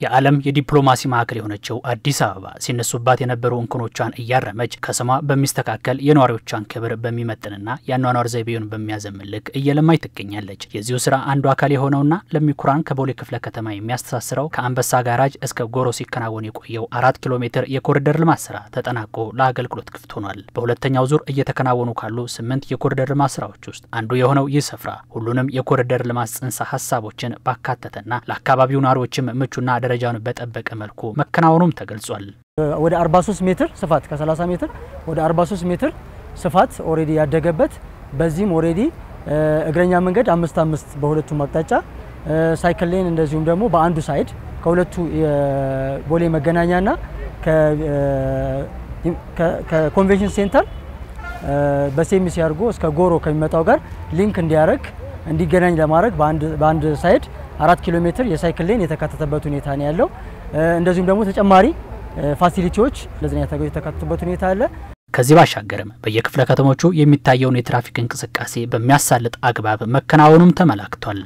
የዓለም የዲፕሎማሲ ማዕከል የሆነችው አዲስ አበባ ሲነሱባት የነበሩ እንከኖቿን እያረመች ከስሟ በሚስተካከል የነዋሪዎቿን ክብር በሚመጥንና ያኗኗር ዘይቤውን በሚያዘምን ልክ እየለማች ትገኛለች። የዚሁ ስራ አንዱ አካል የሆነውና ለሚኩራን ከቦሌ ክፍለ ከተማ የሚያስተሳስረው ከአንበሳ ጋራጅ እስከ ጎሮ ሲከናወን የቆየው 4 ኪሎ ሜትር የኮሪደር ልማት ስራ ተጠናቆ ለአገልግሎት ክፍት ሆኗል። በሁለተኛው ዙር እየተከናወኑ ካሉ 8 የኮሪደር ልማት ስራዎች ውስጥ አንዱ የሆነው ይህ ስፍራ ሁሉንም የኮሪደር ልማት ጽንሰ ሐሳቦችን ባካተተና ለአካባቢው ነዋሪዎችም ምቹና ደረጃውን በጠበቀ መልኩ መከናወኑም ተገልጿል። ወደ 43 ሜትር ስፋት ከ30 ሜትር ወደ 43 ሜትር ስፋት ኦሬዲ ያደገበት በዚህም ኦሬዲ እግረኛ መንገድ 5 በሁለቱም አቅጣጫ ሳይክል ሌን እንደዚሁም ደግሞ በአንዱ ሳይድ ከሁለቱ ቦሌ መገናኛና ከኮንቬንሽን ሴንተር በሴሚሲ አርጎ እስከ ጎሮ ከሚመጣው ጋር ሊንክ እንዲገናኝ ለማድረግ በአንድ ሳይድ 4 ኪሎ ሜትር የሳይክል ሌን የተካተተበት ሁኔታ ነው ያለው። እንደዚሁም ደግሞ ተጨማሪ ፋሲሊቲዎች ለዝኛ የተካተቱበት ሁኔታ አለ። ከዚህ ባሻገርም በየክፍለ ከተሞቹ የሚታየውን የትራፊክ እንቅስቃሴ በሚያሳልጥ አግባብ መከናወኑም ተመላክቷል።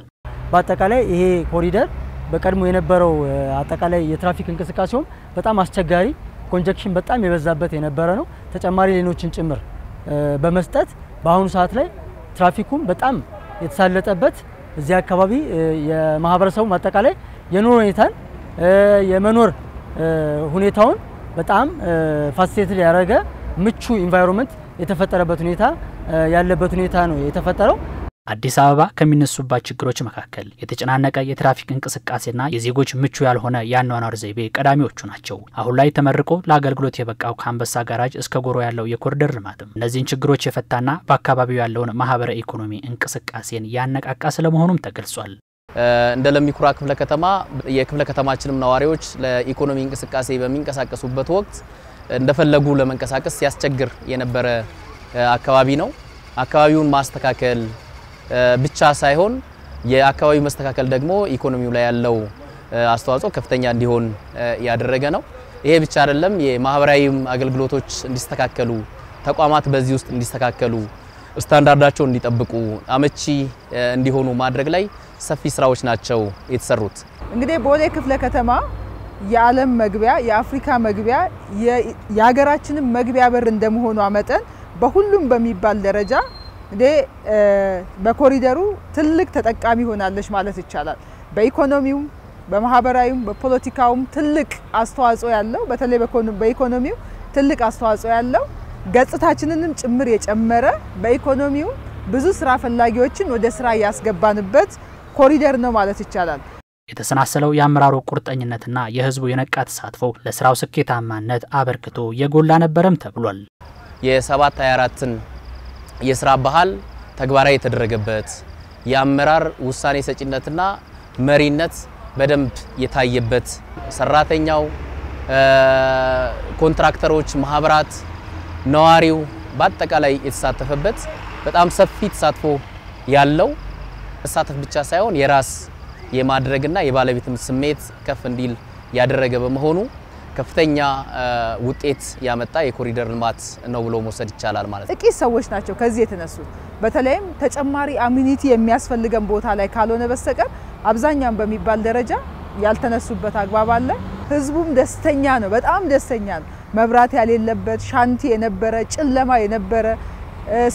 በአጠቃላይ ይሄ ኮሪደር በቀድሞ የነበረው አጠቃላይ የትራፊክ እንቅስቃሴው በጣም አስቸጋሪ ኮንጀክሽን በጣም የበዛበት የነበረ ነው። ተጨማሪ ሌኖችን ጭምር በመስጠት በአሁኑ ሰዓት ላይ ትራፊኩም በጣም የተሳለጠበት እዚህ አካባቢ የማህበረሰቡ አጠቃላይ የኑሮ ሁኔታን የመኖር ሁኔታውን በጣም ፋሲሊቴት ያደረገ ምቹ ኢንቫይሮንመንት የተፈጠረበት ሁኔታ ያለበት ሁኔታ ነው የተፈጠረው። አዲስ አበባ ከሚነሱባት ችግሮች መካከል የተጨናነቀ የትራፊክ እንቅስቃሴና የዜጎች ምቹ ያልሆነ ያኗኗር ዘይቤ ቀዳሚዎቹ ናቸው። አሁን ላይ ተመርቆ ለአገልግሎት የበቃው ከአንበሳ ጋራጅ እስከ ጎሮ ያለው የኮሪደር ልማትም እነዚህን ችግሮች የፈታና በአካባቢው ያለውን ማህበራዊ ኢኮኖሚ እንቅስቃሴን ያነቃቃ ስለመሆኑም ተገልጿል። እንደ ለሚኩራ ክፍለ ከተማ የክፍለ ከተማችንም ነዋሪዎች ለኢኮኖሚ እንቅስቃሴ በሚንቀሳቀሱበት ወቅት እንደፈለጉ ለመንቀሳቀስ ሲያስቸግር የነበረ አካባቢ ነው። አካባቢውን ማስተካከል ብቻ ሳይሆን የአካባቢው መስተካከል ደግሞ ኢኮኖሚው ላይ ያለው አስተዋጽኦ ከፍተኛ እንዲሆን ያደረገ ነው። ይሄ ብቻ አይደለም፣ የማህበራዊ አገልግሎቶች እንዲስተካከሉ ተቋማት በዚህ ውስጥ እንዲስተካከሉ ስታንዳርዳቸውን እንዲጠብቁ አመቺ እንዲሆኑ ማድረግ ላይ ሰፊ ስራዎች ናቸው የተሰሩት። እንግዲህ ቦሌ ክፍለ ከተማ የዓለም መግቢያ የአፍሪካ መግቢያ የሀገራችንን መግቢያ በር እንደመሆኑ መጠን በሁሉም በሚባል ደረጃ በኮሪደሩ ትልቅ ተጠቃሚ ሆናለች ማለት ይቻላል። በኢኮኖሚው በማህበራዊው በፖለቲካውም ትልቅ አስተዋጽኦ ያለው በተለይ በኢኮኖሚው ትልቅ አስተዋጽኦ ያለው ገጽታችንንም ጭምር የጨመረ በኢኮኖሚው ብዙ ስራ ፈላጊዎችን ወደ ስራ ያስገባንበት ኮሪደር ነው ማለት ይቻላል። የተሰናሰለው የአመራሩ ቁርጠኝነትና የህዝቡ የነቃ ተሳትፎ ለስራው ስኬታማነት አበርክቶ የጎላ ነበርም ተብሏል። የ724ን የስራ ባህል ተግባራዊ የተደረገበት የአመራር ውሳኔ ሰጪነትና መሪነት በደንብ የታየበት ሰራተኛው፣ ኮንትራክተሮች፣ ማህበራት፣ ነዋሪው በአጠቃላይ የተሳተፈበት በጣም ሰፊ ተሳትፎ ያለው ተሳተፍ ብቻ ሳይሆን የራስ የማድረግና የባለቤትነት ስሜት ከፍ እንዲል ያደረገ በመሆኑ ከፍተኛ ውጤት ያመጣ የኮሪደር ልማት ነው ብሎ መውሰድ ይቻላል ማለት ነው። ጥቂት ሰዎች ናቸው ከዚህ የተነሱት። በተለይም ተጨማሪ አሚኒቲ የሚያስፈልገን ቦታ ላይ ካልሆነ በስተቀር አብዛኛው በሚባል ደረጃ ያልተነሱበት አግባብ አለ። ህዝቡም ደስተኛ ነው፣ በጣም ደስተኛ ነው። መብራት ያሌለበት ሻንቲ የነበረ ጨለማ የነበረ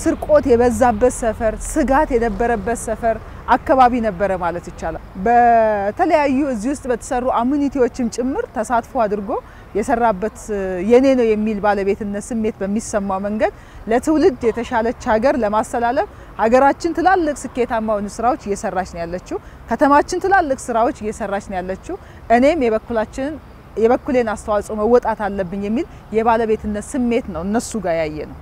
ስርቆት የበዛበት ሰፈር ስጋት የነበረበት ሰፈር አካባቢ ነበረ ማለት ይቻላል። በተለያዩ እዚህ ውስጥ በተሰሩ አሚኒቲዎችም ጭምር ተሳትፎ አድርጎ የሰራበት የኔ ነው የሚል ባለቤትነት ስሜት በሚሰማው መንገድ ለትውልድ የተሻለች ሀገር ለማስተላለፍ ሀገራችን ትላልቅ ስኬታማ ሆኑ ስራዎች እየሰራች ነው ያለችው። ከተማችን ትላልቅ ስራዎች እየሰራች ነው ያለችው። እኔም የበኩሌን አስተዋጽኦ መወጣት አለብኝ የሚል የባለቤትነት ስሜት ነው እነሱ ጋር ያየ ነው።